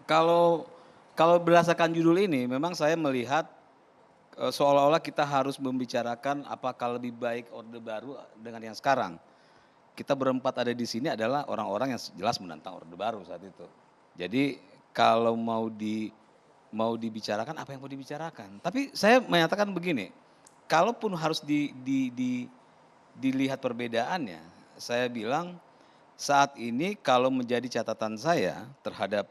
Kalau kalau berdasarkan judul ini memang saya melihat seolah-olah kita harus membicarakan apakah lebih baik Orde Baru dengan yang sekarang. Kita berempat ada di sini adalah orang-orang yang jelas menentang Orde Baru saat itu. Jadi kalau mau dibicarakan apa yang mau dibicarakan. Tapi saya menyatakan begini, kalaupun harus dilihat perbedaannya, saya bilang saat ini kalau menjadi catatan saya terhadap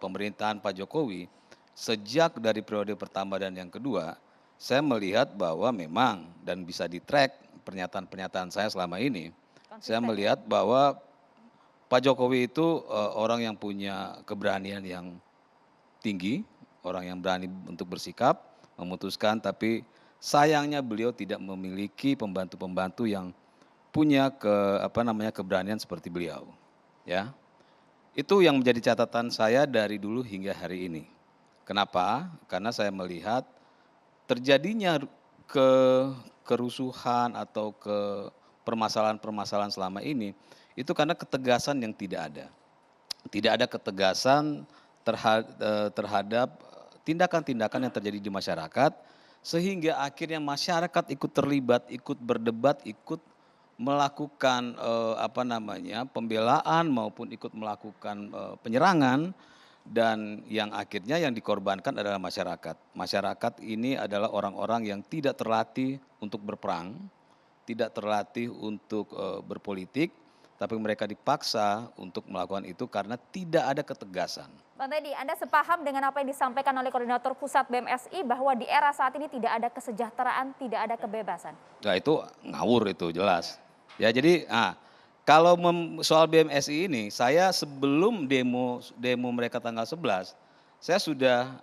pemerintahan Pak Jokowi, sejak dari periode pertama dan yang kedua, saya melihat bahwa memang dan bisa di-track pernyataan-pernyataan saya selama ini, saya Konsisten ya? melihat bahwa Pak Jokowi itu orang yang punya keberanian yang tinggi, orang yang berani untuk bersikap, memutuskan, tapi sayangnya beliau tidak memiliki pembantu-pembantu yang punya keberanian seperti beliau, ya. Itu yang menjadi catatan saya dari dulu hingga hari ini. Kenapa? Karena saya melihat terjadinya ke kerusuhan atau ke permasalahan-permasalahan selama ini itu karena ketegasan yang tidak ada. Tidak ada ketegasan terhadap tindakan-tindakan yang terjadi di masyarakat sehingga akhirnya masyarakat ikut terlibat, ikut berdebat, ikut melakukan pembelaan maupun ikut melakukan penyerangan dan yang akhirnya yang dikorbankan adalah masyarakat. Masyarakat ini adalah orang-orang yang tidak terlatih untuk berperang, tidak terlatih untuk berpolitik, tapi mereka dipaksa untuk melakukan itu karena tidak ada ketegasan. Bang Teddy, Anda sepaham dengan apa yang disampaikan oleh Koordinator Pusat BMSI bahwa di era saat ini tidak ada kesejahteraan, tidak ada kebebasan? Nah itu ngawur itu jelas. Ya jadi kalau soal BMSI ini saya sebelum demo mereka tanggal 11 saya sudah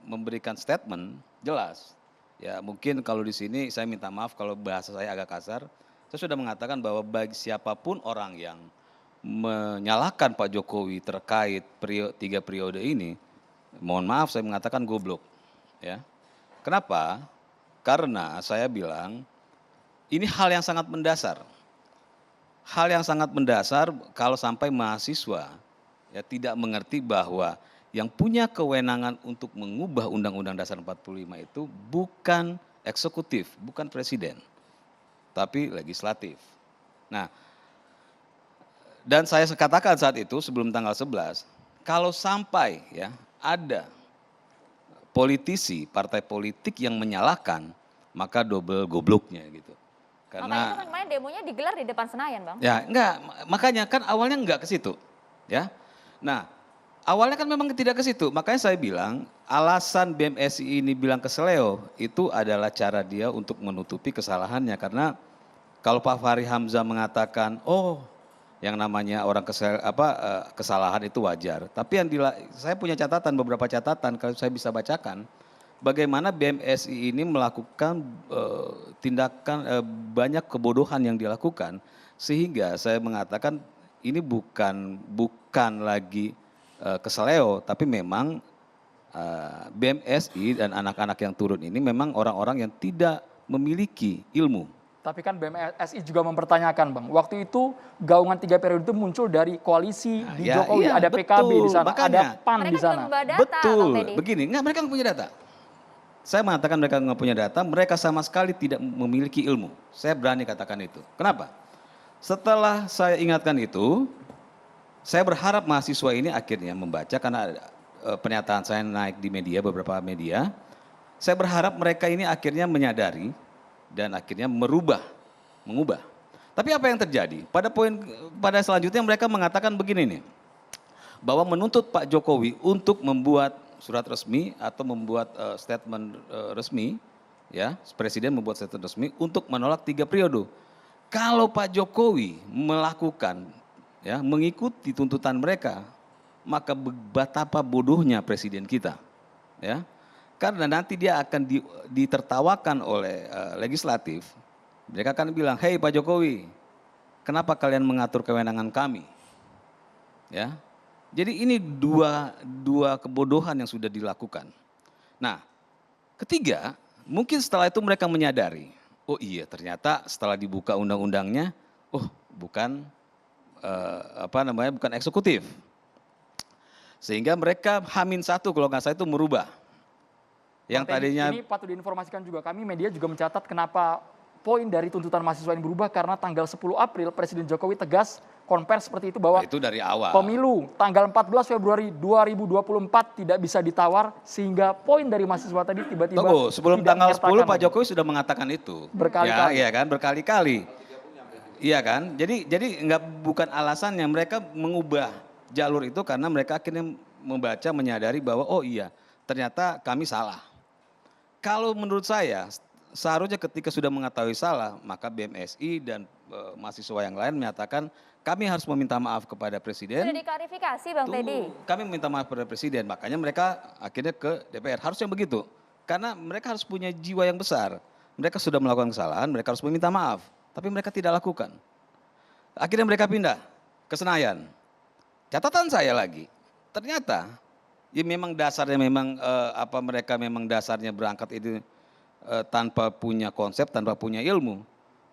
memberikan statement jelas. Ya mungkin kalau di sini saya minta maaf kalau bahasa saya agak kasar. Saya sudah mengatakan bahwa bagi siapapun orang yang menyalahkan Pak Jokowi terkait 3 periode ini, mohon maaf saya mengatakan goblok. Ya. Kenapa? Karena saya bilang ini hal yang sangat mendasar. Hal yang sangat mendasar kalau sampai mahasiswa ya tidak mengerti bahwa yang punya kewenangan untuk mengubah Undang-Undang Dasar 45 itu bukan eksekutif, bukan presiden, tapi legislatif. Nah, dan saya katakan saat itu sebelum tanggal 11, kalau sampai ya ada politisi, partai politik yang menyalahkan, maka double gobloknya gitu. Makanya itu Karena kan kemarin demonya digelar di depan Senayan, Bang. ya enggak, makanya kan awalnya enggak ke situ. Ya. Nah, awalnya kan memang tidak ke situ. Makanya saya bilang alasan BMSI ini bilang ke Seleo itu adalah cara dia untuk menutupi kesalahannya karena kalau Pak Fahri Hamzah mengatakan, "Oh, yang namanya orang kesalahan itu wajar." Tapi saya punya catatan, beberapa catatan kalau saya bisa bacakan. Bagaimana BMSI ini melakukan tindakan banyak kebodohan yang dilakukan sehingga saya mengatakan ini bukan lagi keseleo tapi memang BMSI dan anak-anak yang turun ini memang orang-orang yang tidak memiliki ilmu. Tapi kan BMSI juga mempertanyakan, Bang. Waktu itu gaungan 3 periode itu muncul dari koalisi di Jokowi, Iya, ada PKB di betul, sana, ada makanya. PAN Mereka di juga sana. membawa data, Bang Betul, Teddy. begini, enggak mereka nggak punya data. Saya mengatakan mereka nggak punya data, mereka sama sekali tidak memiliki ilmu. Saya berani katakan itu. Kenapa? Setelah saya ingatkan itu, saya berharap mahasiswa ini akhirnya membaca karena pernyataan saya naik di media, beberapa media. Saya berharap mereka ini akhirnya menyadari dan akhirnya mengubah. Tapi apa yang terjadi? Pada selanjutnya mereka mengatakan begini nih, bahwa menuntut Pak Jokowi untuk membuat surat resmi atau membuat statement resmi, ya presiden membuat statement resmi untuk menolak 3 periode. Kalau Pak Jokowi melakukan, ya mengikuti tuntutan mereka, maka betapa bodohnya presiden kita, ya. Karena nanti dia akan ditertawakan oleh legislatif. Mereka akan bilang, "Hei Pak Jokowi, kenapa kalian mengatur kewenangan kami?" Ya. Jadi ini dua kebodohan yang sudah dilakukan. Nah, ketiga, mungkin setelah itu mereka menyadari, oh iya ternyata setelah dibuka undang-undangnya, oh bukan bukan eksekutif. Sehingga mereka H-1 kalau nggak salah itu merubah. Yang Bang Teddy, tadinya ini patut diinformasikan juga, kami media juga mencatat kenapa poin dari tuntutan mahasiswa ini berubah karena tanggal 10 April Presiden Jokowi tegas konvers seperti itu bahwa itu dari awal. pemilu tanggal 14 Februari 2024 tidak bisa ditawar sehingga poin dari mahasiswa tadi tiba-tiba Tunggu, sebelum tidak tanggal 10 menyertakan Pak lagi. Jokowi sudah mengatakan itu. Berkali-kali. Ya, iya kan, berkali-kali. Iya kan? Jadi bukan alasannya mereka mengubah jalur itu karena mereka akhirnya membaca menyadari bahwa oh iya, ternyata kami salah. Kalau menurut saya seharusnya ketika sudah mengetahui salah, maka BMSI dan mahasiswa yang lain menyatakan kami harus meminta maaf kepada Presiden. Sudah diklarifikasi Bang Teddy. Kami meminta maaf kepada Presiden, makanya mereka akhirnya ke DPR. Harusnya begitu, karena mereka harus punya jiwa yang besar. Mereka sudah melakukan kesalahan, mereka harus meminta maaf, tapi mereka tidak lakukan. Akhirnya mereka pindah ke Senayan. Catatan saya lagi, ternyata ya memang dasarnya memang mereka memang dasarnya berangkat itu tanpa punya konsep, tanpa punya ilmu.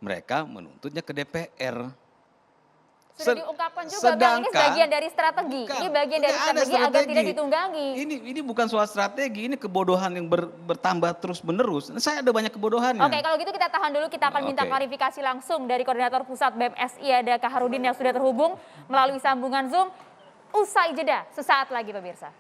Mereka menuntutnya ke DPR. Sudah diungkapkan juga Bang, ini bagian dari strategi. Ini bagian dari strategi agar tidak ditunggangi. Ini bukan soal strategi, ini kebodohan yang bertambah terus-menerus. Saya ada banyak kebodohannya. Oke, kalau gitu kita tahan dulu, kita akan minta klarifikasi langsung dari Koordinator Pusat BMSI, ada Kak Harudin yang sudah terhubung melalui sambungan Zoom. Usai jeda, sesaat lagi pemirsa.